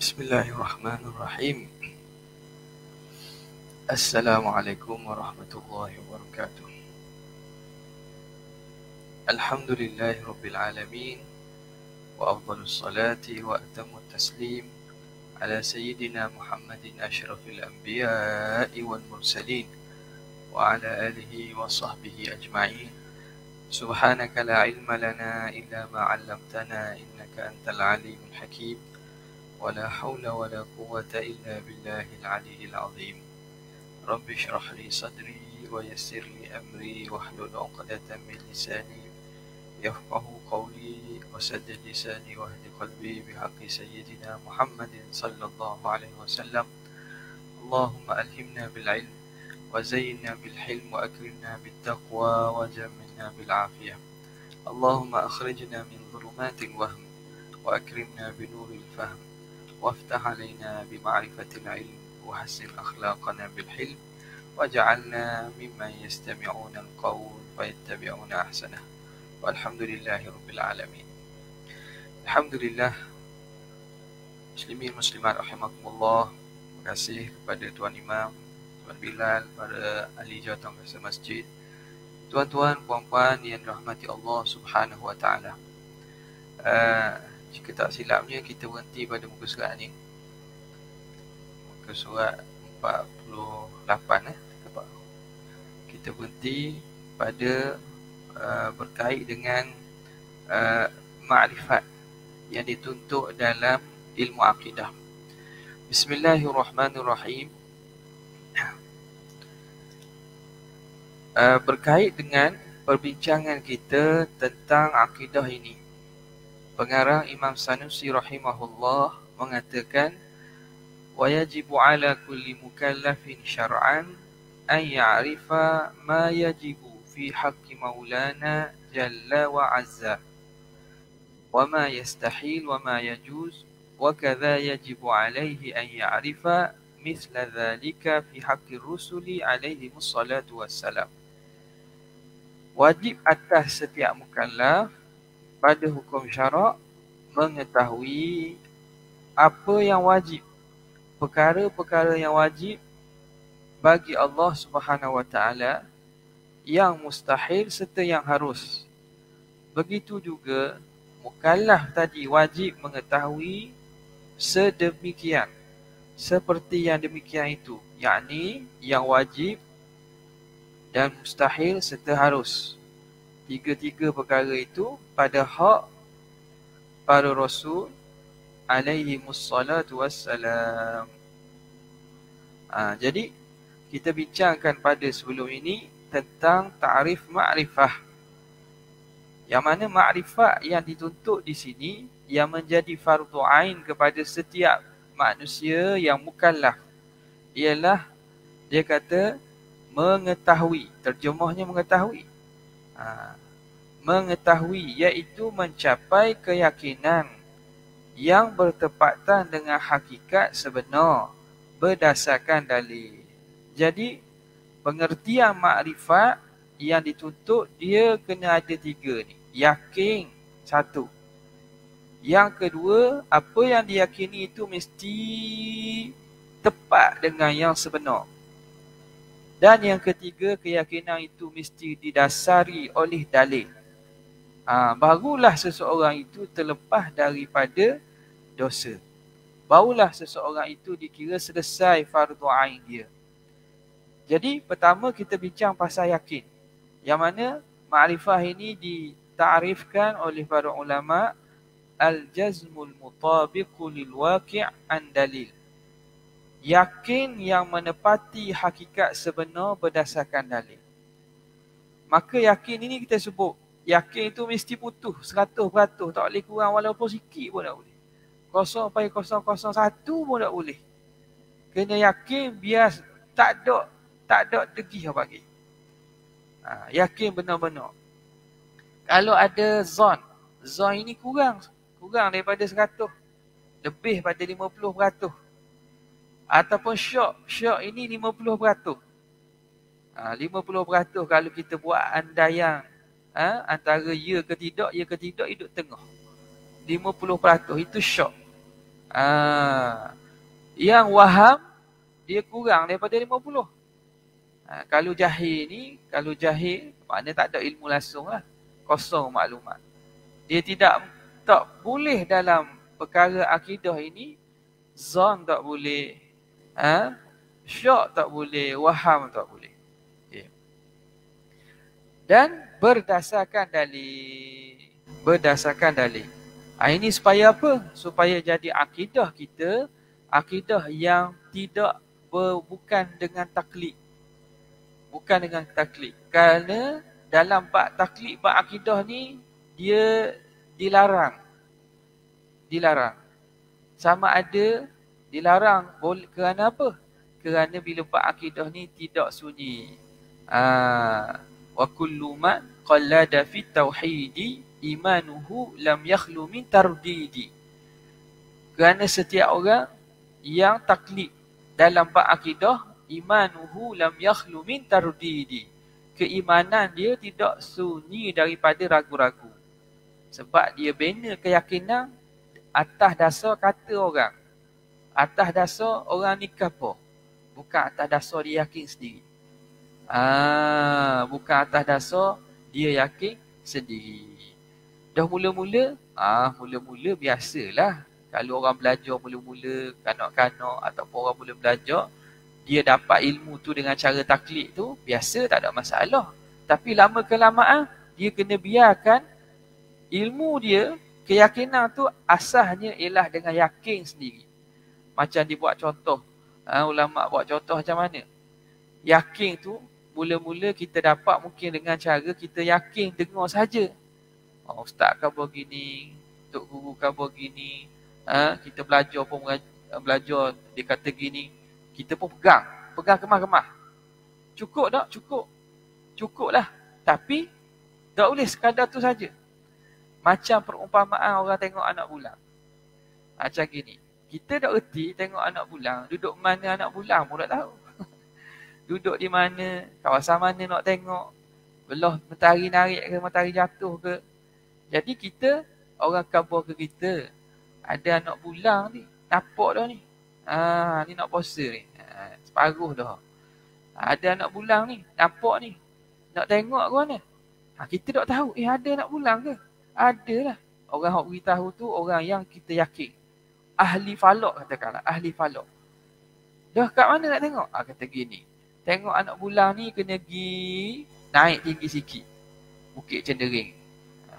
Bismillahirrahmanirrahim. Assalamualaikum warahmatullahi wabarakatuh. Alhamdulillahi rabbil alamin. Wa afdalus salati wa atamut taslim ala sayyidina Muhammadin asyrafil anbiya'i wal mursalin wa ala alihi wa sahbihi ajma'in. Subhanaka la ilma lana illa ma 'allamtana innaka antal alimul hakim. ولا حول ولا قوة إلا بالله العلي العظيم. رب اشرح لي صدري ويسر لي أمري واحلل عقدة من لساني يفقه قولي وسدد لساني واهد قلبي بحق سيدنا محمد صلى الله عليه وسلم. اللهم ألهمنا بالعلم وزينا بالحلم وأكرمنا بالتقوى وجملنا بالعافية. اللهم أخرجنا من ظلمات الوهم وأكرمنا بنور الفهم وافتح علينا بمعرفة العلم وحسن أخلاقنا بالحلم وجعلنا ممن يستمعون القول فيتبعون أحسنه والحمد لله رب العالمين. Alhamdulillah, muslimin muslimat rahimakumullah. Terima kasih kepada Tuan Imam, Tuan Bilal, para ahli jawatankuasa masjid, tuan-tuan, puan-puan yang dirahmati Allah Subhanahu wa taala. Jika tak silapnya, kita berhenti pada muka surat ni. Muka surat 48. Kita berhenti pada berkait dengan ma'rifat yang dituntut dalam ilmu akidah. Bismillahirrahmanirrahim. Berkait dengan perbincangan kita tentang akidah ini, pengarang Imam Sanusi rahimahullah mengatakan, wa yajibu ala kulli mukallafin syar'an an ya'rifa ma yajibu fi haqqi maulana jalla wa azza wa ma yastahil wa ma yajuz wa kadha yajibu alaihi an ya'rifa mithla dhalika fi haqqi rusuli alaihi wassalatu wassalam. Wajib atas setiap mukallaf pada hukum syarak mengetahui apa yang wajib, perkara-perkara yang wajib bagi Allah Subhanahu wa taala, yang mustahil serta yang harus. Begitu juga mukallaf tadi wajib mengetahui sedemikian, seperti yang demikian itu, yakni yang wajib dan mustahil serta harus. Tiga-tiga perkara itu pada hak para Rasul alaihi mussalatu wassalam. Jadi kita bincangkan pada sebelum ini tentang ta'rif ma'rifah, yang mana ma'rifah yang dituntut di sini yang menjadi fardu ain kepada setiap manusia yang mukallaf ialah, dia kata, mengetahui. Terjemahnya mengetahui. Mengetahui iaitu mencapai keyakinan yang bertepatan dengan hakikat sebenar berdasarkan dalil. Jadi pengertian makrifat yang dituntut dia kena ada tiga ni. Yakin, satu. Yang kedua, apa yang diyakini itu mesti tepat dengan yang sebenar. Dan yang ketiga, keyakinan itu mesti didasari oleh dalil. Barulah seseorang itu terlepas daripada dosa. Barulah seseorang itu dikira selesai fardu ain dia. Jadi pertama kita bincang pasal yakin, yang mana ma'rifah ini ditarifkan oleh para ulama al-jazmul mutabiqu lil waqi' an dalil. Yakin yang menepati hakikat sebenar berdasarkan dalil. Maka yakin ini kita sebut, yakin itu mesti putus 100%, tak boleh kurang walaupun sikit pun tak boleh. 0,001 pun tak boleh. Kena yakin biar tak ada degih apa lagi. Yakin benar-benar. Kalau ada zon ini kurang daripada 100, lebih pada 50%. Ataupun syok ini 50%. 50% kalau kita buat andaian antara ya ke tidak hidup tengah. 50% itu syok. Yang waham, dia kurang daripada 50. Kalau jahil, maknanya tak ada ilmu langsung lah. Kosong maklumat. Dia tak boleh dalam perkara akidah ini, zon tak boleh, syak tak boleh, waham tak boleh. Okay. Dan berdasarkan dalil. Ini supaya apa? Supaya jadi akidah kita, akidah yang bukan dengan taklid. Bukan dengan taklid. Kerana dalam bab taklid, bab akidah ni, dia dilarang. Sama ada dilarang kerana apa? Kerana bila bab akidah ni tidak sunyi. Wa kullu man qallada fi tauhidi imanuhu lam yakhlu min tardidi. Kerana setiap orang yang taklid dalam bab akidah, imanuhu lam yakhlu min tardidi. Keimanan dia tidak sunyi daripada ragu-ragu. Sebab dia bina keyakinan atas dasar kata orang. Atas dasar orang ni kafir. Bukan atas dasar dia yakin sendiri. Bukan atas dasar dia yakin sendiri. Dah mula-mula biasalah. Kalau orang belajar mula-mula, kanak-kanak ataupun orang mula belajar, dia dapat ilmu tu dengan cara taklid tu, biasa, tak ada masalah. Tapi lama kelamaan, dia kena biarkan ilmu dia, keyakinan tu asasnya ialah dengan yakin sendiri. Macam dia buat contoh, ulama buat contoh macam mana? Yakin tu, mula-mula kita dapat mungkin dengan cara kita yakin dengar saja. Ustaz khabar gini, Tok Guru khabar gini, kita belajar pun belajar, dia kata gini, kita pun pegang kemah-kemah. Cukup tak? Cukup lah. Tapi tak boleh sekadar tu saja. Macam perumpamaan orang tengok anak bulang. Macam gini, kita tak erti tengok anak bulang, duduk mana anak bulang pun tak tahu. Duduk di mana, kawasan mana nak tengok, belah matahari narik ke matahari jatuh ke. Jadi kita, orang khabar ke kita, ada anak bulang ni, nampak dah ni. Ni nak puasa ni. Separuh dah. Ada anak bulang ni, nampak ni. Nak tengok ke mana? Kita tak tahu, ada anak bulang ke? Adalah. Orang yang beritahu tu, orang yang kita yakin. Ahli falak katakanlah, ahli falak. Dah kat mana nak tengok? Kata gini. Tengok anak bulang ni kena pergi naik tinggi sikit. Bukit Cendering.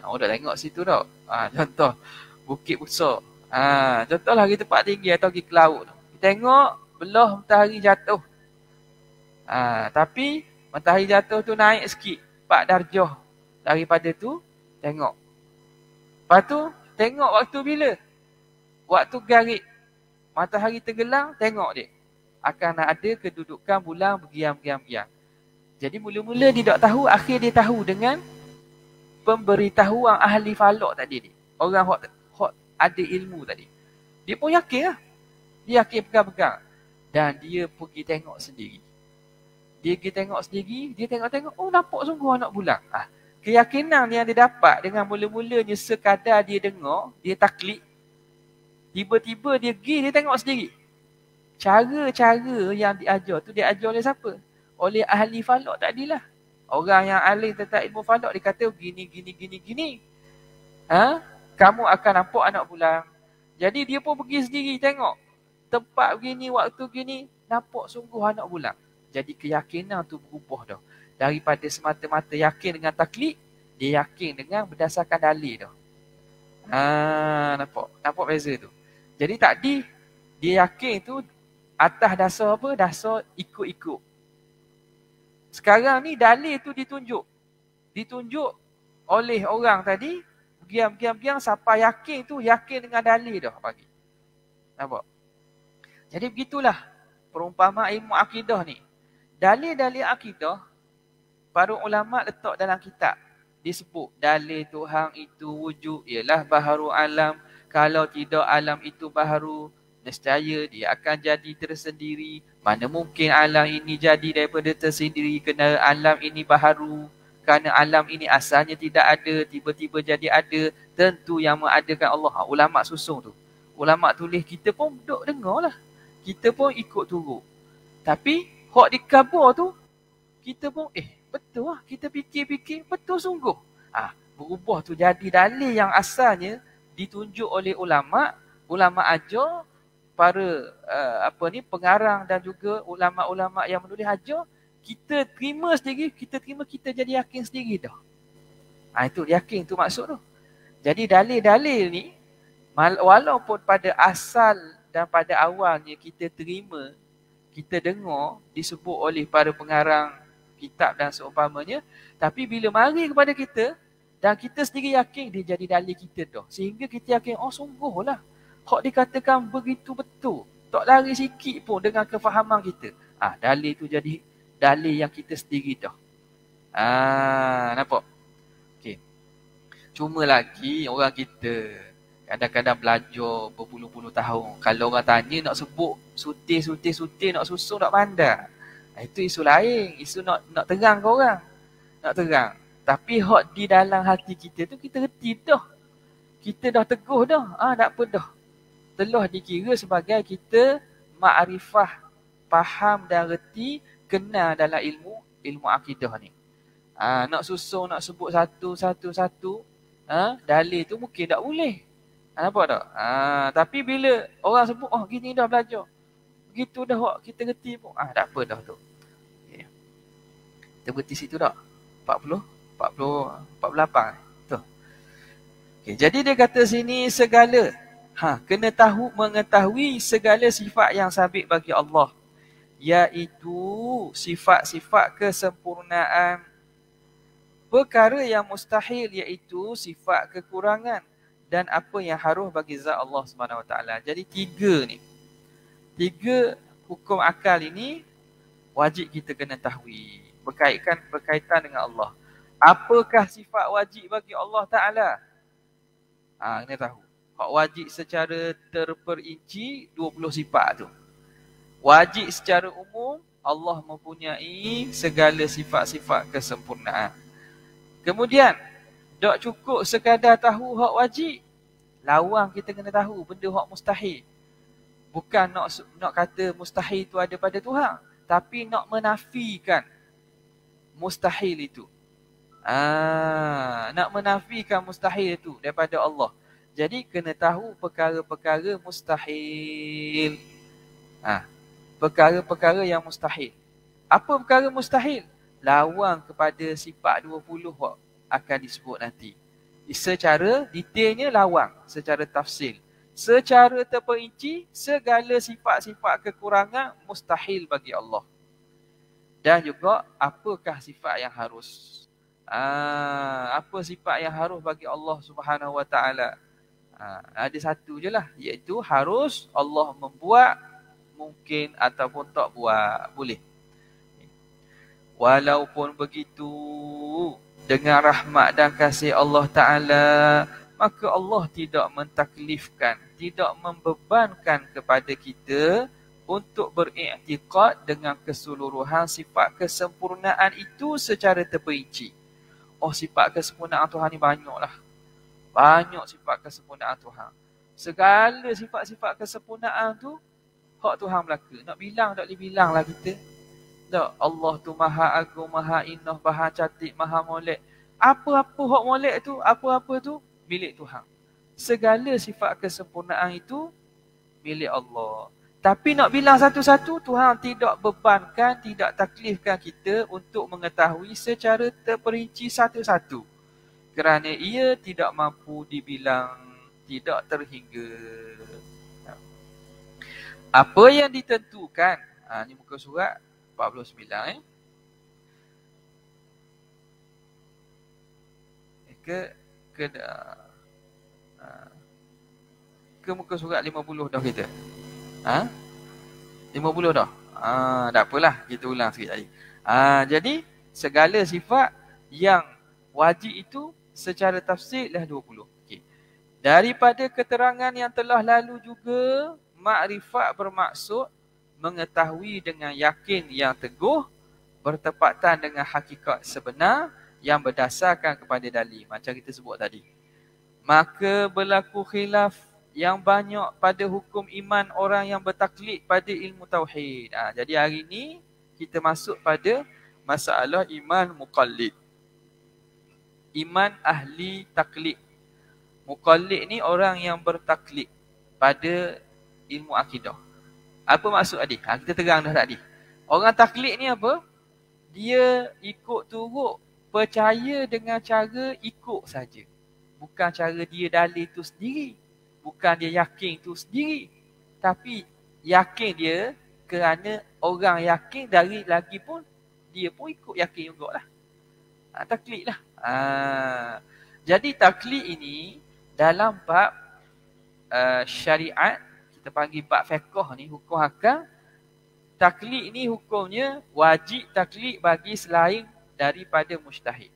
Orang dah tengok situ tak? Contoh, Bukit Besar. Contohlah pergi tempat tinggi atau pergi ke laut. Tengok belah matahari jatuh. Tapi matahari jatuh tu naik sikit, 4 darjah daripada tu tengok. Lepas tu tengok waktu bila? Waktu garik. Matahari tenggelam, tengok dia. Akan ada kedudukan bulan bergiam-giam. Jadi mula-mula dia tak tahu, akhir dia tahu dengan pemberitahuan ahli falak tadi ni. Orang hok ada ilmu tadi. Dia pun yakin lah. Dia yakin pegang-pegang. Dan dia pergi tengok sendiri. Dia tengok-tengok. Nampak sungguh anak bulang. Keyakinan yang dia dapat dengan mula-mulanya sekadar dia dengar, dia taklid. Tiba-tiba dia pergi, dia tengok sendiri. Cara-cara yang diajar tu, dia ajar oleh siapa? Oleh ahli falak tadilah. Orang yang alim tentang ilmu falak, dia kata gini. Kamu akan nampak anak bulang. Jadi dia pun pergi sendiri tengok. Tempat begini, waktu begini, nampak sungguh anak bulang. Jadi keyakinan tu berubah dah. Daripada semata-mata yakin dengan taklid, dia yakin dengan berdasarkan dalil dah. Nampak beza tu. Jadi tadi, dia yakin tu atas dasar apa? Dasar ikut-ikut. Sekarang ni dalil tu ditunjuk. Ditunjuk oleh orang tadi, biang sampai yakin tu, yakin dengan dalil dah pagi. Nampak? Jadi begitulah perumpamaan ilmu akidah ni. Dalil-dalil akidah, para ulama letak dalam kitab. Disebut dalil Tuhan itu wujud, ialah baharu alam. Kalau tidak alam itu baharu, nescaya dia akan jadi tersendiri. Mana mungkin alam ini jadi daripada tersendiri, kerana alam ini baharu. Kerana alam ini asalnya tidak ada, tiba-tiba jadi ada. Tentu yang mengadakan Allah. Ulama susung tu. ulama tulis, kita pun duduk dengar lah. Kita pun ikut turut. Tapi hak dikabur tu, kita pun betul lah. Kita fikir-fikir, betul sungguh. Berubah tu jadi dalil yang asalnya ditunjuk oleh ulama ajar, para pengarang dan juga ulama-ulama yang menulis ajar, kita terima sendiri, kita jadi yakin sendiri dah. Itu yakin tu maksud tu. Jadi dalil-dalil ni, walaupun pada asal dan pada awalnya kita terima, kita dengar disebut oleh para pengarang kitab dan seumpamanya, tapi bila mari kepada kita dan kita sendiri yakin, dia jadi dalil kita dah. Sehingga kita yakin, sungguhlah hak dikatakan begitu betul. Tak lari sikit pun dengan kefahaman kita. Dalil tu jadi dalil yang kita sendiri dah. Nampak? Okey. Cuma lagi orang kita kadang-kadang belajar berpuluh-puluh tahun. Kalau orang tanya nak sebut sutir, nak susun, nak pandang. Itu isu lain. Isu nak terang ke orang. Nak terang. Tapi hak di dalam hati kita tu kita reti dah. Kita dah teguh dah. Tak apa dah. Telah dikira sebagai kita makrifah, faham dan reti, kenal dalam ilmu akidah ni. Nak susun, nak sebut satu, dalil tu mungkin tak boleh. Nampak tak? Tapi bila orang sebut, gini dah belajar, begitu dah hak kita reti pun, tak apa dah tu. Okay. Kita berhenti situ tak? 48 tu. Okay, jadi dia kata sini segala kena mengetahui segala sifat yang sabit bagi Allah, iaitu sifat-sifat kesempurnaan. Perkara yang mustahil iaitu sifat kekurangan dan apa yang harus bagi zat Allah SWT. Jadi tiga hukum akal ini wajib kita kena tahui, berkaitan dengan Allah. Apakah sifat wajib bagi Allah Ta'ala? Kena tahu. Hak wajib secara terperinci 20 sifat tu. Wajib secara umum, Allah mempunyai segala sifat-sifat kesempurnaan. Kemudian, tak cukup sekadar tahu hak wajib. Lawang kita kena tahu benda hak mustahil. Bukan nak kata mustahil itu ada pada Tuhan, tapi nak menafikan mustahil itu. Nak menafikan mustahil itu daripada Allah. Jadi kena tahu perkara-perkara mustahil. Perkara-perkara yang mustahil. Apa perkara mustahil? Lawang kepada sifat 20 akan disebut nanti. Secara detailnya lawang, secara tafsil. Secara terperinci, segala sifat-sifat kekurangan mustahil bagi Allah. Dan juga apakah sifat yang harus? Apa sifat yang harus bagi Allah Subhanahu Wa Taala? Ada satu je lah, iaitu harus Allah membuat, mungkin ataupun tak buat, boleh. Walaupun begitu, dengan rahmat dan kasih Allah Ta'ala, maka Allah tidak mentaklifkan, tidak membebankan kepada kita untuk beriktikad dengan keseluruhan sifat kesempurnaan itu secara terperinci. Sifat kesempurnaan Tuhan ni banyaklah. Banyak sifat kesempurnaan Tuhan. Segala sifat-sifat kesempurnaan tu, hak Tuhan belaka. Nak bilang tak boleh bilang lah kita. Tak, Allah tu maha agung, maha inah, maha cantik, maha molek. Apa-apa hak molek tu, apa-apa tu, milik Tuhan. Segala sifat kesempurnaan itu, milik Allah. Tapi nak bilang satu-satu, Tuhan tidak bebankan, tidak taklifkan kita untuk mengetahui secara terperinci satu-satu. Kerana ia tidak mampu dibilang, tidak terhingga. Apa yang ditentukan, ni muka surat 49 ke muka surat 50 dah kita. 50 dah. Tak apalah, kita ulang sikit tadi. Jadi segala sifat yang wajib itu secara tafsir lah 20. Okay. Daripada keterangan yang telah lalu juga, makrifat bermaksud mengetahui dengan yakin yang teguh, bertepatan dengan hakikat sebenar yang berdasarkan kepada dalil. Macam kita sebut tadi. Maka berlaku khilaf yang banyak pada hukum iman orang yang bertaklid pada ilmu tauhid. Jadi hari ni kita masuk pada masalah iman muqallid. Iman ahli taklid. Muqallid ni orang yang bertaklid pada ilmu akidah. Apa maksud tadi? Kita terang dah tadi. Orang taklid ni apa? Dia ikut turut, percaya dengan cara ikut saja. Bukan cara dia dalil tu sendiri. Bukan dia yakin tu sendiri. Tapi yakin dia kerana orang yakin dari lagi pun dia pun ikut yakin jugalah. Taklid lah. Jadi taklid ini dalam bab syariat, kita panggil bab fiqh ni, hukum hakam. Taklid ni hukumnya wajib taklid bagi selain daripada mujtahid.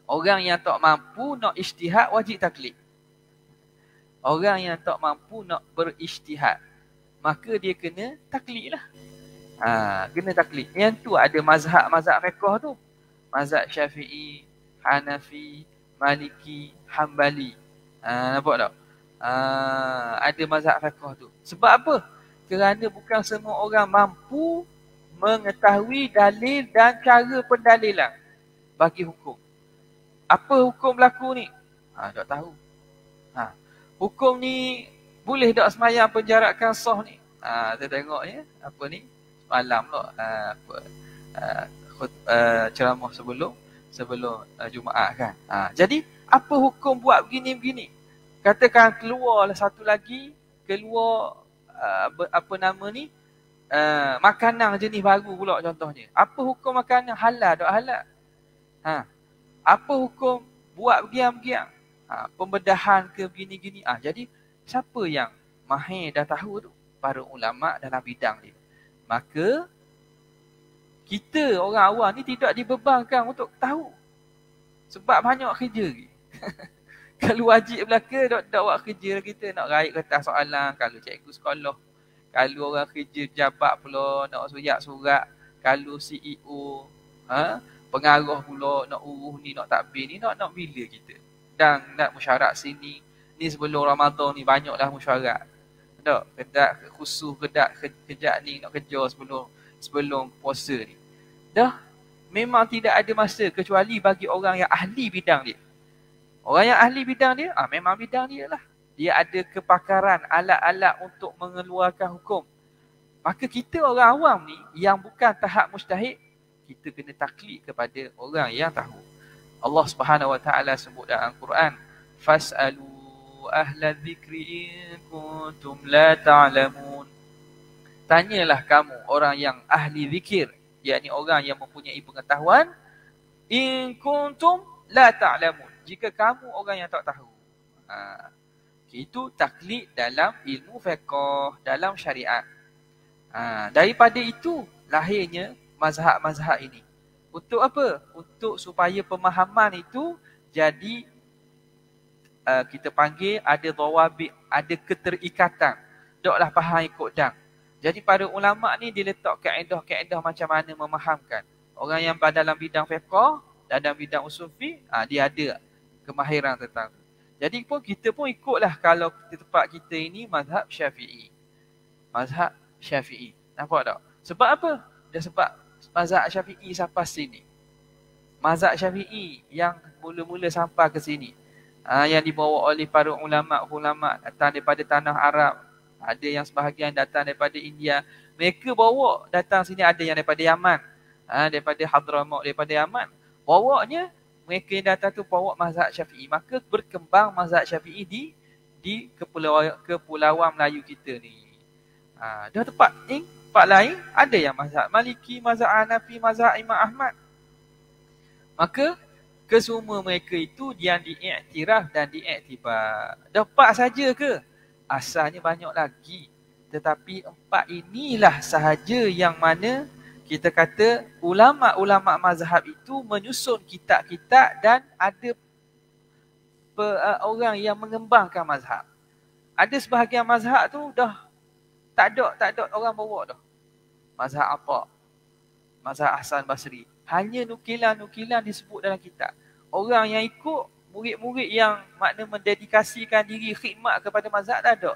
Orang yang tak mampu nak ijtihad wajib taklid. Orang yang tak mampu nak berijtihad, maka dia kena taklid lah. Kena taklid. Yang tu ada mazhab fiqh tu. Mazhab Syafi'i, Hanafi, Maliki, Hambali. Nampak tak? Ada mazhab fiqh tu. Sebab apa? Kerana bukan semua orang mampu mengetahui dalil dan cara pendalilan bagi hukum. Apa hukum berlaku ni? Tak tahu. Hukum ni boleh tak semayang penjarakan sah ni? Kita tengok ya, apa ni? Semalam lah ceramah sebelum Jumaat kan. Jadi apa hukum buat begini-begini? Katakan keluar satu lagi, keluar apa nama ni? Makanan jenis baru pula contohnya. Apa hukum makanan? Halal tak halal? Apa hukum buat begiang-begiang? Pembedahan ke begini-gini. Jadi siapa yang mahir dah tahu tu? Para ulama dalam bidang dia. Maka kita orang awam ni tidak dibebankan untuk tahu. Sebab banyak kerja lagi. Kalau wajib belaka, tak buat kerja kita nak raih kertas soalan. Kalau cikgu sekolah, kalau orang kerja jabat pula nak surat. Kalau CEO, pengarah pula nak urus ni, nak takbir ni, nak bila kita. Dan nak mesyuarat sini. Ni sebelum Ramadan ni banyaklah mesyuarat. Tak? Kedak khusus, kejap ni nak kerja sebelum puasa ni. Dah memang tidak ada masa kecuali bagi orang yang ahli bidang dia. Orang yang ahli bidang dia, memang bidang dia lah. Dia ada kepakaran, alat-alat untuk mengeluarkan hukum. Maka kita orang awam ni, yang bukan tahap mujtahid, kita kena taklid kepada orang yang tahu. Allah Subhanahu Wa Taala sebut dalam Al-Quran, fas'alu ahla dzikri in kuntum la ta'lamun. Tanyalah kamu orang yang ahli zikir, yakni orang yang mempunyai pengetahuan, in kuntum la ta'lamun, jika kamu orang yang tak tahu. Itu taklid dalam ilmu fiqh, dalam syariat. Daripada itu lahirnya mazhab-mazhab ini. Untuk apa? Untuk supaya pemahaman itu jadi kita panggil ada dhawabit, ada keterikatan. Taklah faham ikut dang. Jadi para ulama ni dia letak kaedah-kaedah macam mana memahamkan. Orang yang dalam bidang fiqh, dalam bidang usul fiqh, dia ada kemahiran tentang tu. Jadi kita pun ikutlah kalau tempat kita ini mazhab Syafi'i. Mazhab Syafi'i. Nampak tak? Sebab apa? Dia sebab mazhab Syafi'i sampai sini. Mazhab Syafi'i yang mula-mula sampai ke sini. Yang dibawa oleh para ulama' datang daripada tanah Arab. Ada yang sebahagian datang daripada India. Mereka bawa datang sini, ada yang daripada Yaman. Daripada Hadramaut, daripada Yaman. Bawanya, mereka yang datang tu bawa mazhab Syafi'i. Maka berkembang mazhab Syafi'i di kepulauan Melayu kita ni. Dah tempat lain, ada yang mazhab Maliki, mazhab Hanafi, mazhab Imam Ahmad. Maka, kesemua mereka itu yang diiktiraf dan diiktibar. Dapat saja ke? Asalnya banyak lagi. Tetapi 4 inilah sahaja yang mana kita kata ulama-ulama mazhab itu menyusun kitab-kitab dan ada orang yang mengembangkan mazhab. Ada sebahagian mazhab tu dah tak ada orang bawa dah. Mazhab apa? Mazhab Hasan Basri. Hanya nukilan-nukilan disebut dalam kitab. Orang yang ikut murid-murid yang makna mendedikasikan diri khidmat kepada mazhab dah ada.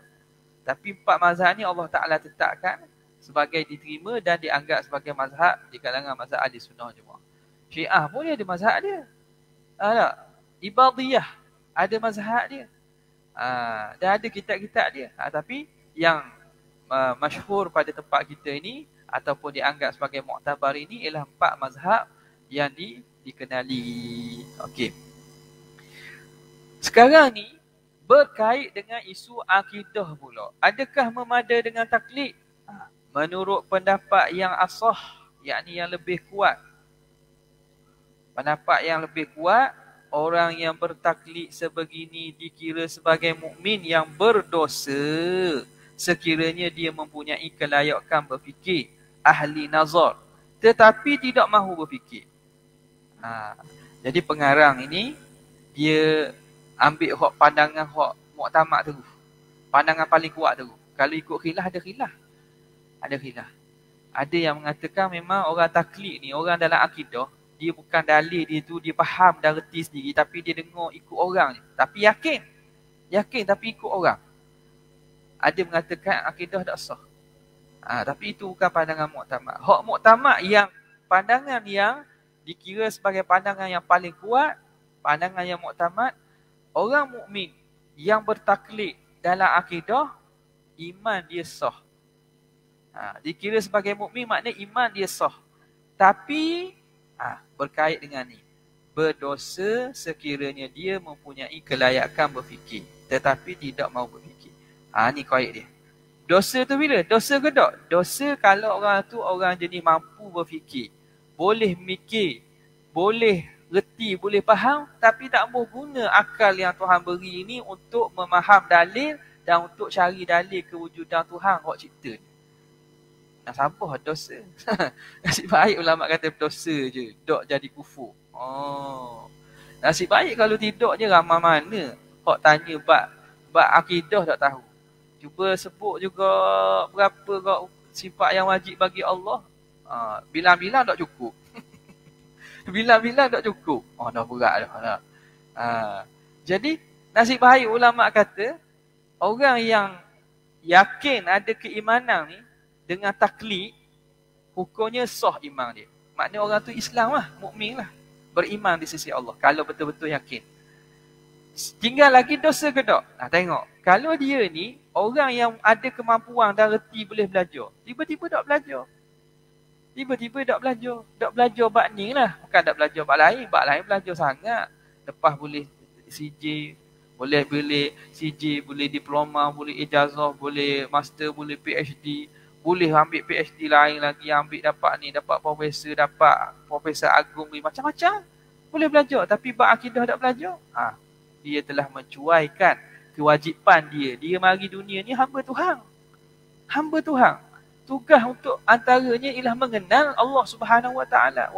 Tapi 4 mazhab ni Allah Ta'ala tetapkan sebagai diterima dan dianggap sebagai mazhab di kalangan mazhab ahli sunnah jemaah. Syiah pun dia ada mazhab dia. Tak? Ibadiyah ada mazhab dia. Dan ada kitab-kitab dia. Tapi yang masyhur pada tempat kita ini ataupun dianggap sebagai muktabar ini ialah 4 mazhab yang dikenali. Okey. Sekarang ni berkait dengan isu akidah pula. Adakah memada dengan taklid? Menurut pendapat yang asah, yakni yang lebih kuat. Pendapat yang lebih kuat, orang yang bertaklid sebegini dikira sebagai mukmin yang berdosa sekiranya dia mempunyai kelayakan berfikir, ahli nazar, tetapi tidak mahu berfikir. Jadi pengarang ini dia ambil hak pandangan hak muktamad terus. Pandangan paling kuat terus. Kalau ikut khilaf ada khilaf. Ada khilaf. Ada yang mengatakan memang orang taklid ni, orang dalam akidah, dia bukan dalil dia tu dia faham dan reti sendiri, tapi dia dengar ikut orang je. Tapi yakin. Yakin tapi ikut orang. Ada mengatakan akidah tak sah. Tapi itu bukan pandangan muktamad. Hak muktamad yang pandangan yang dikira sebagai pandangan yang paling kuat, pandangan yang muktamad, orang mukmin yang bertaklid dalam akidah, iman dia sah. Dikira sebagai mukmin maknanya iman dia sah. Tapi berkait dengan ni, berdosa sekiranya dia mempunyai kelayakan berfikir tetapi tidak mahu berfikir. Ni kait dia. Dosa tu bila? Dosa ke tak? Dosa kalau orang tu orang jenis mampu berfikir, boleh mikir, boleh reti, boleh faham, tapi tak mahu guna akal yang Tuhan beri ini untuk memaham dalil dan untuk cari dalil kewujudan Tuhan hak cipta ni. Sampah dosa. Nasib baik ulama kata dosa je, dok jadi kufur. Nasib baik kalau tidak je ramai mana hak tanya bab akidah tak tahu. Cuba sebut juga berapa kau sifat yang wajib bagi Allah. Bilang-bilang tak cukup. Bilang-bilang tak cukup. Dah berat dah. Jadi nasib baik ulama kata orang yang yakin ada keimanan ni dengan taklid, hukumnya sah iman dia. Maknanya orang tu Islam lah, mukmin lah, beriman di sisi Allah kalau betul-betul yakin. Tinggal lagi dosa ke tak? Tengok. Kalau dia ni orang yang ada kemampuan dan reti boleh belajar, tiba-tiba tak belajar. Tiba-tiba tak belajar. Tak belajar bab ni lah. Bukan tak belajar bab lain. Bab lain belajar sangat. Lepas boleh CJ, boleh CJ, boleh diploma, boleh ijazah, boleh master, boleh PhD. Boleh ambil PhD lain lagi, ambil dapat ni, dapat profesor agung ni, macam-macam. Boleh belajar, tapi bab akidah tak belajar. Dia telah mencuaikan kewajipan dia. Dia mari dunia ni hamba Tuhan. Hamba Tuhan. Tugas untuk antaranya ialah mengenal Allah Subhanahu Wa Taala.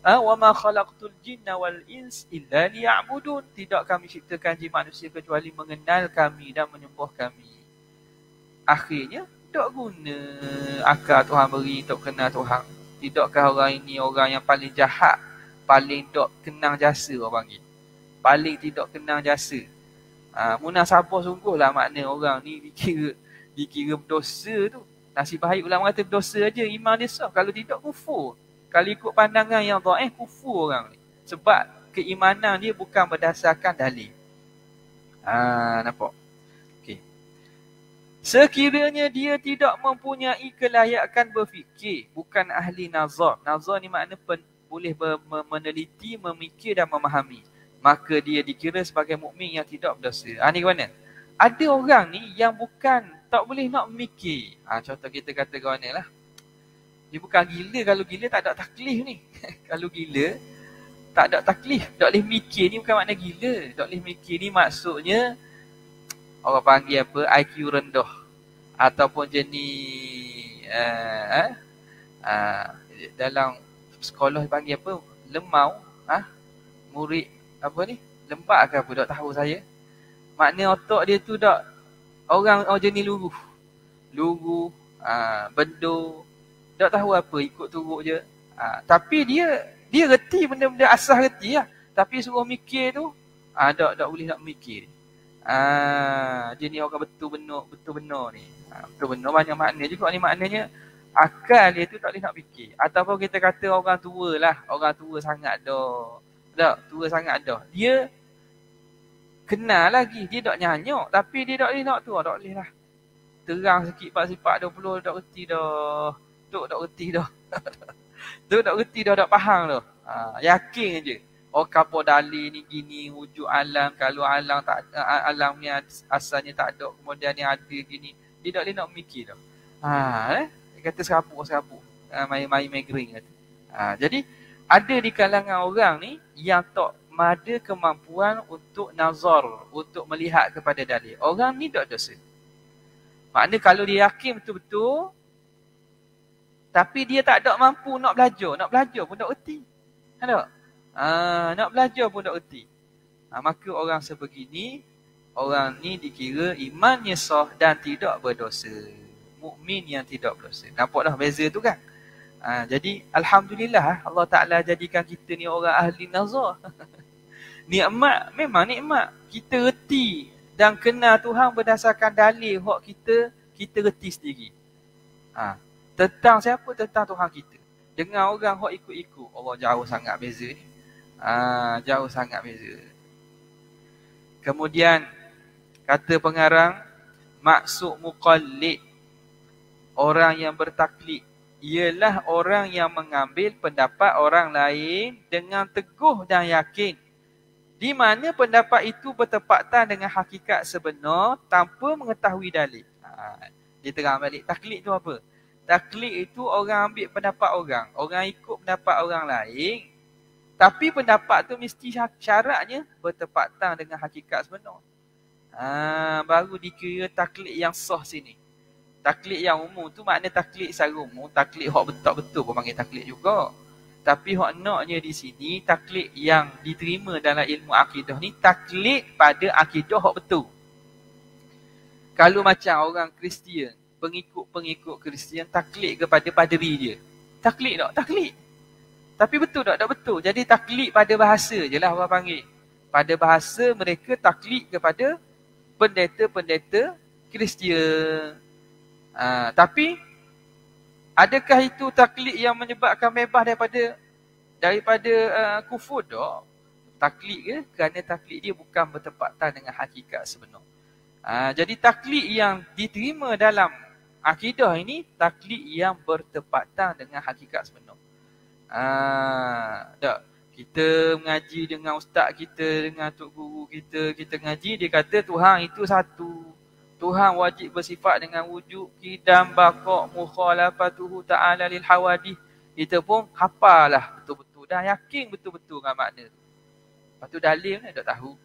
Wa ma khalaqtul jinna wal ins illa liya'budun. Tidak kami ciptakan jin manusia kecuali mengenal kami dan menyembah kami. Akhirnya tak guna akal Tuhan beri untuk kenal Tuhan. Tidakkah orang ini orang yang paling jahat, paling tak kenang jasa orang panggil. Paling tidak kenang jasa. Munasabah sungguhlah makna orang ni dikira berdosa tu. Nasib baik ulama kata berdosa aja iman dia sah. Kalau tidak kufur. Kalau ikut pandangan yang dhaif, kufur orang ni. Sebab keimanan dia bukan berdasarkan dalil. Nampak? Sekiranya dia tidak mempunyai kelayakan berfikir, bukan ahli nazar. Nazar ni makna boleh meneliti, memikir dan memahami. Maka dia dikira sebagai mukmin yang tidak berdosa. Ni ke mana? Ada orang ni yang bukan tak boleh nak memikir. Contoh kita kata ke mana lah. Dia bukan gila. Kalau gila tak ada taklif ni. Kalau gila tak ada taklif. Tak boleh mikir ni bukan makna gila. Tak boleh mikir ni maksudnya orang panggil apa? IQ rendah. Ataupun jenis dalam sekolah panggil apa? Lemau. Murid apa ni? Lembat ke apa? Tak tahu saya. Makna otak dia tu tak orang jenis luruh. Luruh, bendur. Tak tahu apa, ikut turut je. Tapi dia reti benda-benda asas reti lah. Tapi suruh mikir tu, Tak boleh nak mikir. Dia ni orang betul benar ni. Betul benar banyak makna juga ni, maknanya akal dia tu tak boleh nak fikir. Ataupun kita kata orang tua lah, orang tua sangat dah. Tua sangat dah. Dia kenal lagi, dia tak nyanyuk tapi dia tak boleh nak tua, tak boleh lah. Terang sikit sifat 20 tak reti dah. Tok tak reti dah. Tok tak reti dah, tak faham dah. Yakin je. Oh, kapo dalil ni gini, wujud alam, kalau alam tak alam ni asalnya tak ada, kemudian ni ada gini, dia tak boleh nak mikir dah. Dia kata serabut. Main migraine kata. Jadi ada di kalangan orang ni yang tak ada kemampuan untuk nazar, untuk melihat kepada dalil. Orang ni tak dosa. Maknanya kalau dia yakin betul-betul tapi dia tak ada mampu nak belajar pun tak erti. Ada? Nak belajar pun tak erti. Maka orang sebegini, orang ni dikira imannya sah dan tidak berdosa. Mukmin yang tidak berdosa. Nampak dah beza tu kan? Jadi alhamdulillah Allah Ta'ala jadikan kita ni orang ahli nazar. Nikmat, memang nikmat. Kita reti dan kenal Tuhan berdasarkan dalil hak kita reti sendiri. Tentang siapa? Tentang Tuhan kita. Dengan orang hak ikut-ikut. Allah, jauh sangat beza ni. Jauh sangat beza. Kemudian kata pengarang, maksud muqallid, orang yang bertaklid, ialah orang yang mengambil pendapat orang lain dengan teguh dan yakin, di mana pendapat itu bertepatan dengan hakikat sebenar tanpa mengetahui dalil. Dia terang balik. Taklid tu apa? Taklid itu orang ambil pendapat orang ikut pendapat orang lain, tapi pendapat tu mesti syaratnya bertepatan dengan hakikat sebenar. Baru dikira taklid yang sah sini. Taklid yang umum tu makna taklid secara umum, taklid hak betul-betul pun panggil taklid juga. Tapi hak naknya di sini, taklid yang diterima dalam ilmu akidah ni, taklid pada akidah hak betul. Kalau macam orang Kristian, pengikut Kristian taklid kepada paderi dia. Taklid tak? Taklid. Tapi betul tak? Tak betul. Jadi taklid pada bahasa je lah orang panggil. Pada bahasa mereka taklid kepada pendeta-pendeta Kristian. Tapi adakah itu taklid yang menyebabkan bebas daripada kufur? Tak. Taklid ke? Kerana taklid dia bukan bertepatan dengan hakikat sebenar. Jadi taklid yang diterima dalam akidah ini, taklid yang bertepatan dengan hakikat sebenar. Tak. Kita mengaji dengan ustaz kita, dengan tok guru kita ngaji, dia kata Tuhan itu satu. Tuhan wajib bersifat dengan wujud, qidam, baqa', mukhalafatuhu ta'ala lil hawadith. Kita pun hafalah betul-betul dah, yakin betul-betul dengan makna tu. Lepas tu dalil ni tak tahu.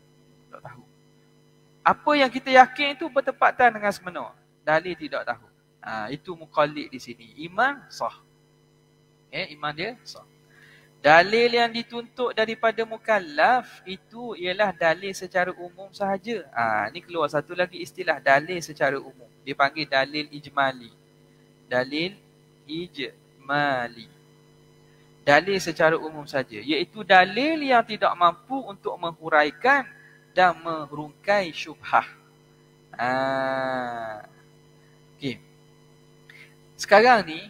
Apa yang kita yakin itu bertepatan dengan sebenar. Dalil tidak tahu. Itu muqallid di sini. Iman sah. Iman dia sah. Dalil yang dituntut daripada mukallaf itu ialah dalil secara umum sahaja. Ni keluar satu lagi istilah, dalil secara umum. Dia panggil dalil ijmali. Dalil ijmali. Dalil secara umum saja, iaitu dalil yang tidak mampu untuk menghuraikan dan merungkai syubhah. Okey. Sekarang ni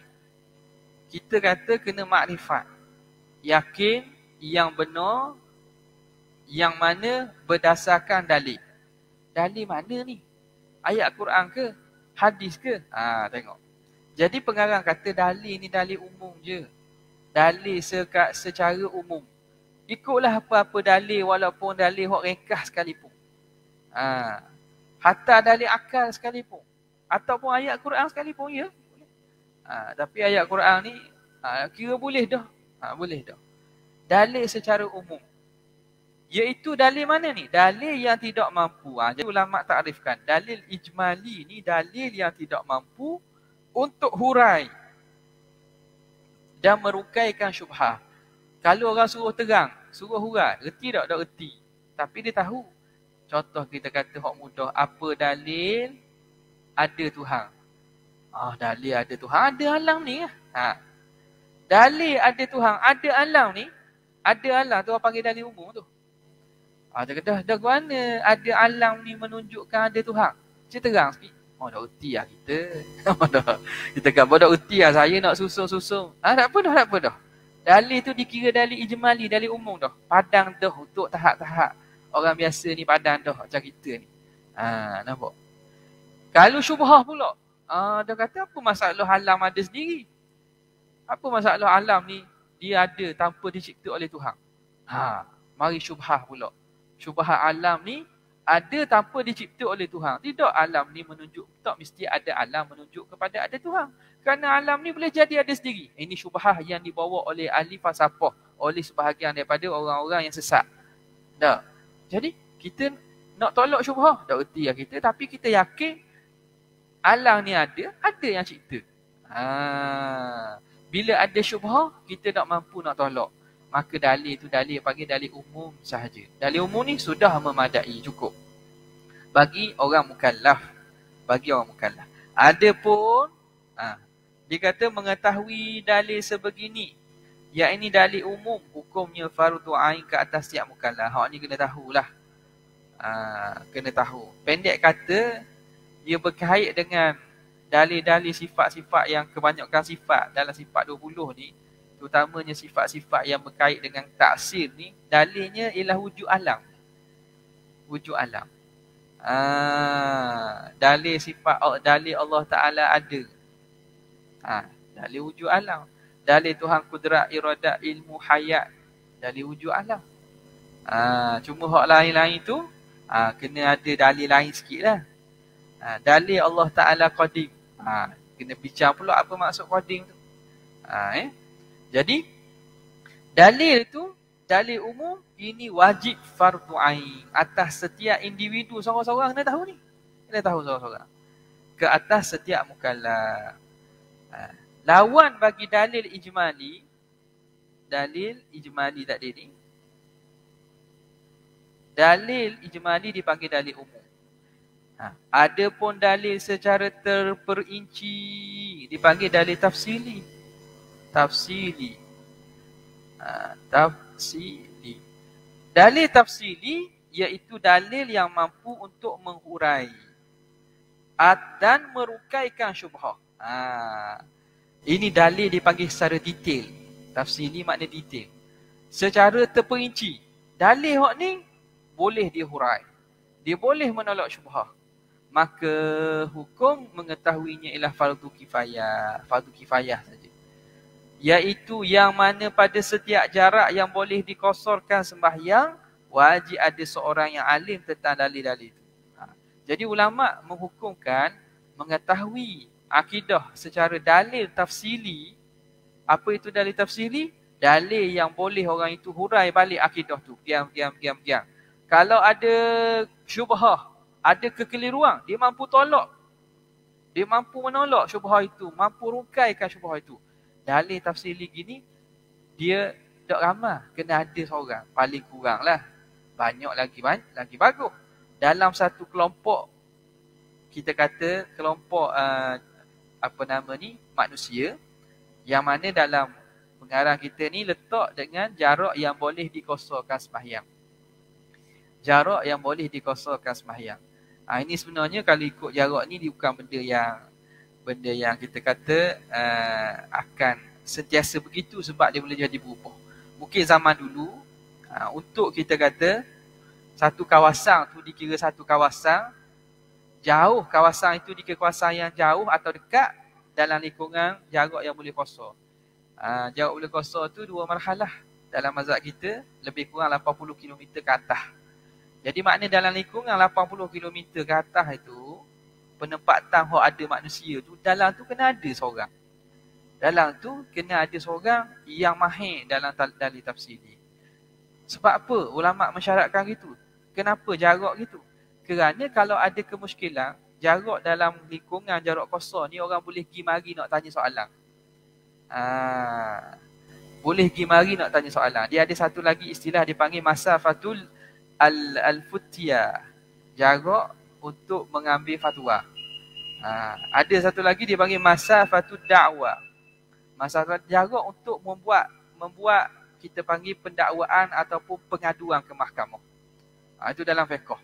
kita kata kena makrifat. Yakin yang benar, yang mana berdasarkan dalil. Dalil mana ni? Ayat Quran ke? Hadis ke? Tengok. Jadi pengarang kata dalil ni dalil umum je. Dalil secara umum. Ikutlah apa-apa dalil, walaupun dalil hok ringkas sekalipun. Hatta dalil akal sekalipun. Ataupun ayat Quran sekalipun, ya. Tapi ayat Quran ni kira boleh dah. Boleh dah. Dalil secara umum. Iaitu dalil mana ni? Dalil yang tidak mampu. Jadi ulama takrifkan, dalil ijmali ni dalil yang tidak mampu untuk hurai dan merungkaikan syubhah. Kalau orang suruh terang, suruh hurai, reti tak? Tak reti. Tapi dia tahu. Contoh kita kata hak mudah, apa dalil ada Tuhan? Dalil ada Tuhan, ada alam ni lah. Dalil ada Tuhan, ada alam ni, ada alam tu orang panggil dalil umum tu. Dia kata, dah ke mana ada alam ni menunjukkan ada Tuhan? Cerita terang sikit. Dah erti lah kita. Kita kata, dah erti lah saya nak susung-susung. Tak apa dah. Dalil tu dikira dalil ijmali, dalil umum dah. Padang dah untuk tahap-tahap. Orang biasa ni padang dah macam kita ni. Nampak? Kalau syubhah pula. Dia kata apa masalah alam ada sendiri? Apa masalah alam ni dia ada tanpa dicipta oleh Tuhan? Mari syubhah pula. Syubhah alam ni ada tanpa dicipta oleh Tuhan. Tidak alam ni menunjuk, tak mesti ada alam menunjuk kepada ada Tuhan. Kerana alam ni boleh jadi ada sendiri. Ini syubhah yang dibawa oleh ahli falsafah, oleh sebahagian daripada orang-orang yang sesat. Dah. Jadi kita nak tolak syubhah, tak erti lah kita, tapi kita yakin alam ni ada yang cipta. Bila ada syubhah, kita tak mampu nak tolak. Maka dalil tu dalil panggil dalil umum sahaja. Dalil umum ni sudah memadai, cukup. Bagi orang mukallaf. Adapun dia kata mengetahui dalil sebegini, yakni dalil umum, hukumnya fardu ain ke atas setiap mukallaf. Hak ni kena tahulah. Kena tahu. Pendek kata, dia berkait dengan dalil-dalil sifat-sifat yang kebanyakan sifat dalam sifat 20 ni, terutamanya sifat-sifat yang berkait dengan taksir ni, dalilnya ialah wujud alam. Dalil sifat, dalil Allah Ta'ala ada. Dalil wujud alam. Dalil Tuhan kudrat, iradat, ilmu, hayat. Dalil wujud alam. Cuma hak lain-lain tu kena ada dalil lain sikit lah. Dalil Allah Ta'ala qadim. Kena bincang pula apa maksud qadim tu. Jadi dalil tu, dalil umum, ini wajib fardu ain atas setiap individu seorang-seorang. Kena tahu ni. Kena tahu seorang-seorang. Ke atas setiap mukallaf. Lawan bagi dalil ijmali tadi ni, dalil ijmali dipanggil dalil umum. Adapun dalil secara terperinci dipanggil dalil tafsili. Dalil tafsili iaitu dalil yang mampu untuk menghurai dan merukaikan syubhah. Ini dalil dipanggil secara detail. Tafsili makna detail. Secara terperinci. Dalil hak ni boleh dihurai. Dia boleh menolak syubhah. Maka hukum mengetahuinya ialah fardu kifayah saja. Iaitu yang mana pada setiap jarak yang boleh dikosorkan sembahyang, wajib ada seorang yang alim tentang dalil-dalil itu. Jadi ulama' menghukumkan mengetahui akidah secara dalil tafsili. Apa itu dalil tafsili? Dalil yang boleh orang itu hurai balik akidah tu. Diam. Kalau ada syubhah, ada kekeliruan, dia mampu tolak. Dia mampu menolak syubhah itu, mampu rungkaikan syubhah itu. Dalil tafsili gini, dia tak ramah. Kena ada seorang. Paling kurang lah. Banyak lagi bagus. Dalam satu kelompok, kita kata kelompok manusia, yang mana dalam pengarang kita ni letak dengan jarak yang boleh dikosorkan sembahyang. Ini sebenarnya kalau ikut jarak ni, dia bukan benda yang kita kata akan sentiasa begitu, sebab dia boleh jadi berubah. Mungkin zaman dulu, untuk kita kata satu kawasan tu dikira satu kawasan jauh, kawasan itu dikira kawasan yang jauh atau dekat dalam lingkungan jarak yang boleh kosor. Jarak boleh kosor tu dua marhalah. Dalam mazhab kita lebih kurang 80 km ke atas. Jadi makna dalam lingkungan 80 km ke atas itu, penempatan hak ada manusia tu, dalam tu kena ada seorang. Dalam tu kena ada seorang yang mahir dalam dalil tafsiri. Sebab apa ulama' mensyaratkan gitu? Kenapa jarak gitu? Kerana kalau ada kemuskilan, jarak dalam lingkungan jarak kosor ni, orang boleh pergi mari nak tanya soalan. Boleh pergi mari nak tanya soalan. Dia ada satu lagi istilah dipanggil masafatul al-futiyah. Jarak untuk mengambil fatwa. Ada satu lagi dia panggil masafatul da'wah. Masalah jarak untuk membuat kita panggil pendakwaan ataupun pengaduan ke mahkamah. Itu dalam fiqh.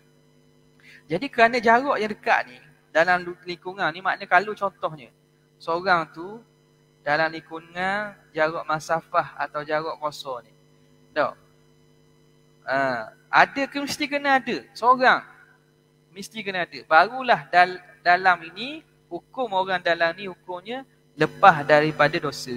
Jadi kerana jarak yang dekat ni, dalam lingkungan ni, maknanya kalau contohnya, seorang tu dalam lingkungan jarak masafah atau jarak kosor ni. Tak? Ada ke mesti kena ada? Seorang. Mesti kena ada. Barulah dalam ini, hukum orang dalam ni, hukumnya lepas daripada dosa.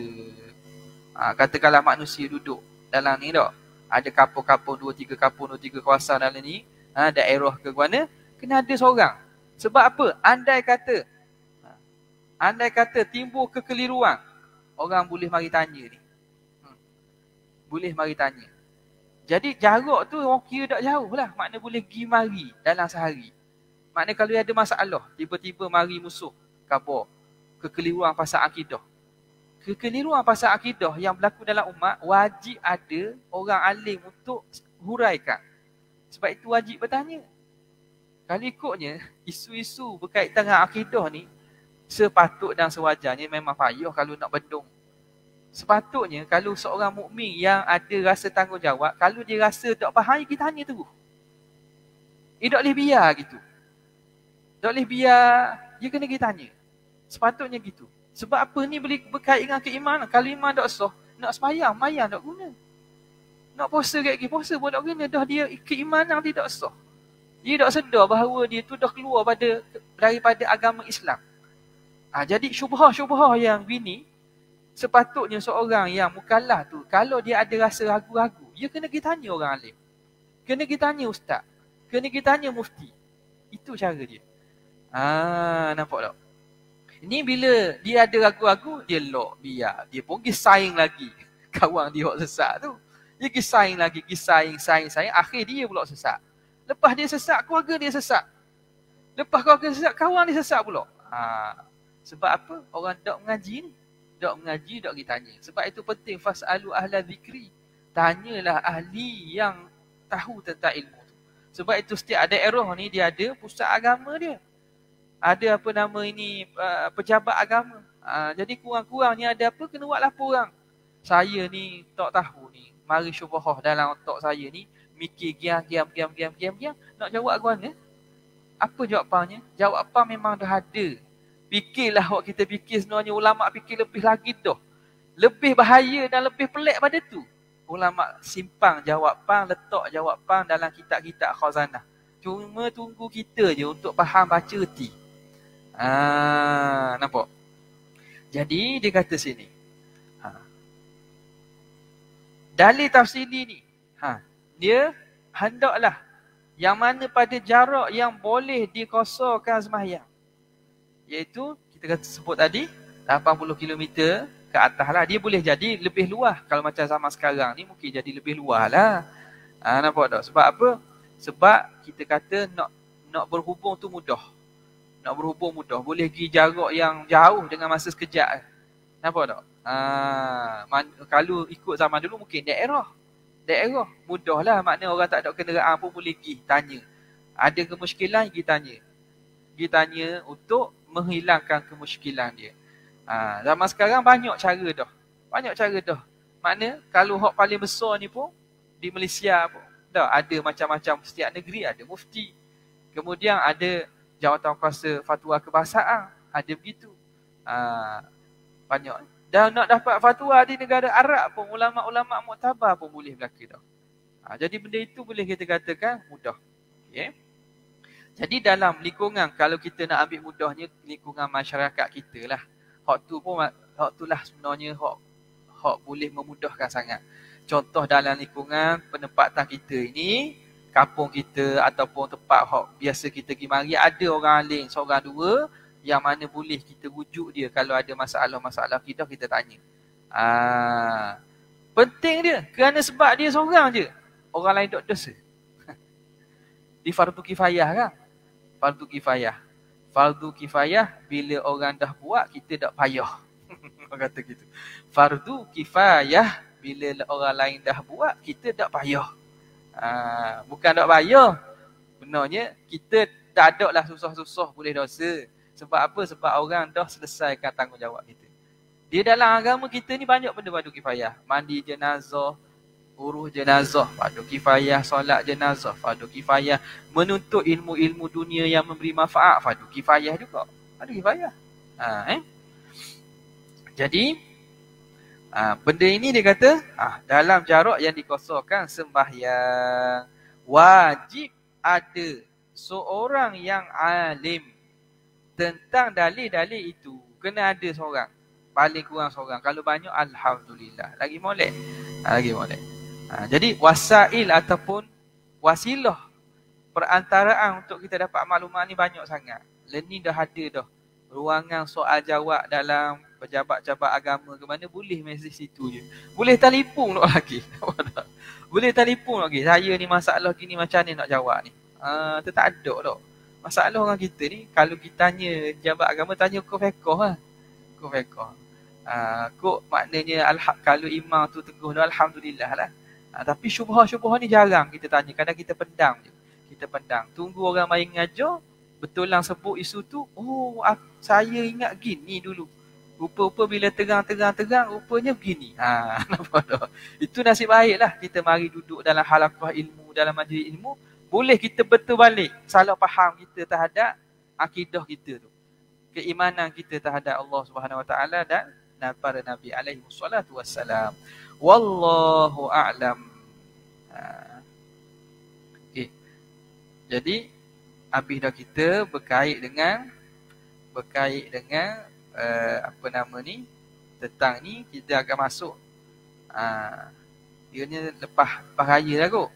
Katakanlah manusia duduk dalam ni tak? Ada kapur-kapur, 2-3 kapur, 2-3 kawasan dalam ni. Daerah ke mana? Kena ada seorang. Sebab apa? Andai kata timbul kekeliruan, orang boleh mari tanya ni. Boleh mari tanya. Jadi jarak tu orang kira tak jauh lah. Maknanya boleh pergi mari dalam sehari. Maknanya kalau ada masalah, tiba-tiba mari musuh, khabar, kekeliruan pasal akidah. Kekeliruan pasal akidah yang berlaku dalam umat, wajib ada orang alim untuk huraikan. Sebab itu wajib bertanya. Kalau ikutnya, isu-isu berkaitan dengan akidah ni, sepatut dan sewajarnya memang payah kalau nak bendung. Sepatutnya kalau seorang mukmin yang ada rasa tanggungjawab, kalau dia rasa tak faham, kita tanya terus. Tak boleh biar gitu. Tak boleh biar, dia kena kita tanya. Sepatutnya gitu. Sebab apa ni boleh berkait dengan keimanan. Kalau iman tak sah, nak sembahyang, mayang tak guna. Nak puasa kat lagi, puasa pun tak guna. Dah dia keimanan tidak sah. Dia tak sedar bahawa dia tu dah keluar daripada agama Islam. Jadi syubhah-syubhah yang bini, sepatutnya seorang yang mukallaf tu, kalau dia ada rasa ragu-ragu, dia kena pergi tanya orang alim. Kena pergi tanya ustaz. Kena pergi tanya mufti. Itu cara dia. Nampak tak? Ini bila dia ada ragu-ragu, dia lock, biar. Dia pun pergi saing lagi. Kawan dia yang sesat tu. Dia pergi saing lagi, saing. Akhir dia pula sesat. Lepas dia sesat, keluarga dia sesat. Lepas keluarga sesat, kawan dia sesat pula. Sebab apa? Orang tak mengaji ni. Tak mengaji, tak pergi tanya. Sebab itu penting, fas'alu ahla zikri. Tanyalah ahli yang tahu tentang ilmu tu. Sebab itu setiap daerah ni, dia ada pusat agama dia. Ada apa nama ini, pejabat agama. Jadi kurang-kurangnya ada apa, kena buat laporan. Saya ni tak tahu ni, mari syubhah dalam otak saya ni, mikir giam. Nak jawab ke mana? Apa jawapannya? Jawapan memang dah ada. Fikirlah awak kita fikir, sebenarnya ulama' fikir lebih lagi dah. Lebih bahaya dan lebih pelik pada tu. Ulama' simpang jawapan, letak jawapan dalam kitab-kitab khazanah. Cuma tunggu kita je untuk faham baca erti. Nampak? Jadi dia kata sini. Dalil tafsiri ni. Dia hendaklah yang mana pada jarak yang boleh dikosorkan sembahyang. Iaitu kita kata sebut tadi 80 km ke atas lah. Dia boleh jadi lebih luas. Kalau macam zaman sekarang ni mungkin jadi lebih luas lah. Nampak tak? Sebab apa? Sebab kita kata nak berhubung tu mudah. Nak berhubung mudah. Boleh pergi jarak yang jauh dengan masa sekejap. Nampak tak? Kalau ikut zaman dulu mungkin daerah mudah lah. Maknanya orang tak ada kenderaan pun boleh pergi tanya. Ada kemusykilan pergi tanya untuk menghilangkan kemusykilan dia. Zaman sekarang banyak cara dah. Maknanya kalau hak paling besar ni pun di Malaysia pun dah ada macam-macam, setiap negeri ada mufti. Kemudian ada jawatan kuasa fatwa kebahasaan, ada begitu. Banyak. Dan nak dapat fatwa di negara Arab pun, ulama-ulama muktabar pun boleh berlaku dah. Jadi benda itu boleh kita katakan mudah. Okay. Jadi dalam lingkungan, kalau kita nak ambil mudahnya, lingkungan masyarakat kita lah. Hak tu lah sebenarnya hak boleh memudahkan sangat. Contoh dalam lingkungan penempatan kita ini, kampung kita ataupun tempat hak biasa kita pergi mari, ada orang alim, seorang dua, yang mana boleh kita rujuk dia kalau ada masalah-masalah kita tanya. Penting dia, kerana sebab dia seorang je, orang lain tak dosa. Di fardu kifayah kan? Fardu kifayah bila orang dah buat, kita tak payah. Orang kata gitu. Fardu kifayah bila orang lain dah buat, kita tak payah. Bukan tak payah. Benarnya kita tak ada lah susah-susah boleh dosa. Sebab apa? Sebab orang dah selesaikan tanggungjawab kita. Dia dalam agama kita ni banyak benda fardu kifayah. Mandi jenazah, urus jenazah, fardu kifayah. Solat jenazah, fardu kifayah. Menuntut ilmu-ilmu dunia yang memberi manfaat, fardu kifayah juga. Fardu kifayah. Jadi benda ini dia kata dalam jarak yang dikosongkan sembahyang, wajib ada seorang yang alim tentang dalil-dalil itu. Kena ada seorang, paling kurang seorang. Kalau banyak, alhamdulillah, lagi molek. Lagi molek. Jadi wasail ataupun wasilah perantaraan untuk kita dapat maklumat ni banyak sangat. Ni dah ada dah. Ruangan soal jawab dalam pejabat-pejabat agama ke mana, boleh mesej situ je. Boleh telefon nak lagi. Boleh telefon lagi. Saya ni masalah gini, macam ni nak jawab ni. Tu tak ada dah. Masalah orang kita ni, kalau kita tanya pejabat agama, tanya kau fiqh lah. Kau fiqh. Kok maknanya kalau imam tu teguh dah, alhamdulillah lah. Tapi syubhah-syubhah ni jarang kita tanya. Kadang kita pendam je. Kita pendam. Tunggu orang main ngajar, betul lang sebut isu tu. Oh, saya ingat gini dulu. Rupa-rupa bila terang, rupanya begini. Nampak tak? Itu nasib baik lah. Kita mari duduk dalam halaqah ilmu, dalam majlis ilmu. Boleh kita betul balik salah faham kita terhadap akidah kita tu. Keimanan kita terhadap Allah Subhanahu Wa Taala dan para Nabi alaihi wassalatu wassalam. Wallahu a'lam. Okay. Jadi habis dah kita berkait dengan apa nama ni, tentang ni kita akan masuk dia ni lepas raya lah kot.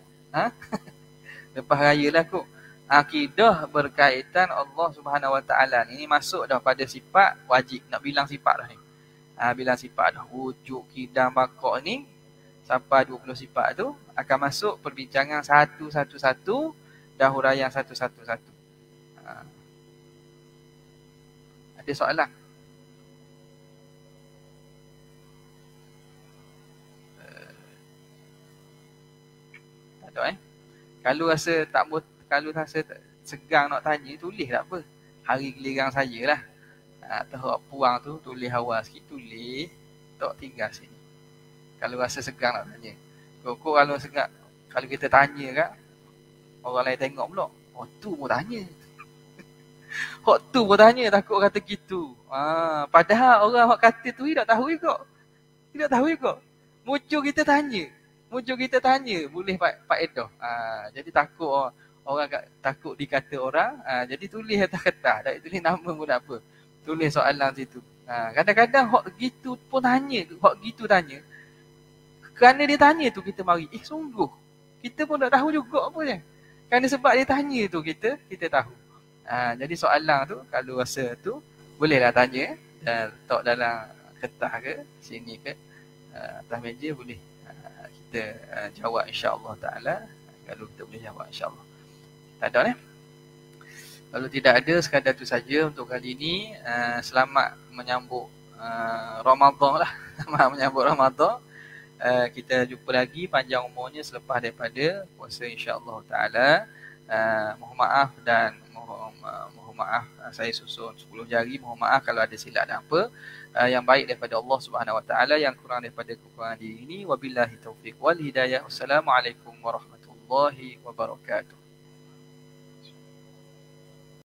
Lepas raya lah kot. Akidah berkaitan Allah Subhanahu Wa Taala ni masuk dah pada sifat wajib. Nak bilang sifat dah ni. Bilang sifat dah. Wujud, kidam, bakok ni sampai 20 sifat tu akan masuk perbincangan satu-satu, dah huraian satu-satu. Ada soalan? Tak ada Kalau rasa segang nak tanya, tulis tak apa. Hari giliran saya lah. Tahap puang tu tulis awal sikit, tulis. Tak tinggal sini. Kalau rasa segang nak tanya. Kok kalau segang, kalau kita tanya kan, orang lain tengok pula. Oh tu mau tanya. Hak tu pun tanya, takut kata gitu. Padahal orang hak kata tu tidak tahu juga. Tidak tahu juga. Muncul kita tanya, boleh faedah. Jadi takut orang takut dikata orang. Jadi tulis atas kertas, tak tulis nama pun tak apa. Tulis soalan situ. Kadang-kadang hak gitu pun tanya, hak gitu tanya. Kerana dia tanya tu kita mari, sungguh. Kita pun tak tahu juga apa je. Kerana sebab dia tanya tu kita tahu. Jadi soalan tu kalau rasa tu bolehlah tanya, letak dalam kertas ke sini ke atas meja, boleh kita jawab insya-Allah taala. Kalau kita boleh jawab insya-Allah. Tak ada ni. Kalau tidak ada, sekadar tu saja untuk kali ini. Selamat menyambut Ramadan lah. Selamat menyambut Ramadan. Kita jumpa lagi panjang umurnya selepas daripada puasa insya-Allah taala. Mohon maaf mohon maaf saya susun 10 jari. Mohon maaf kalau ada silap dan apa. Yang baik daripada Allah Subhanahu Wa Taala, yang kurang daripada kekurangan diri ini. Wabillahi taufiq wal hidayah. Wassalamualaikum warahmatullahi wabarakatuh.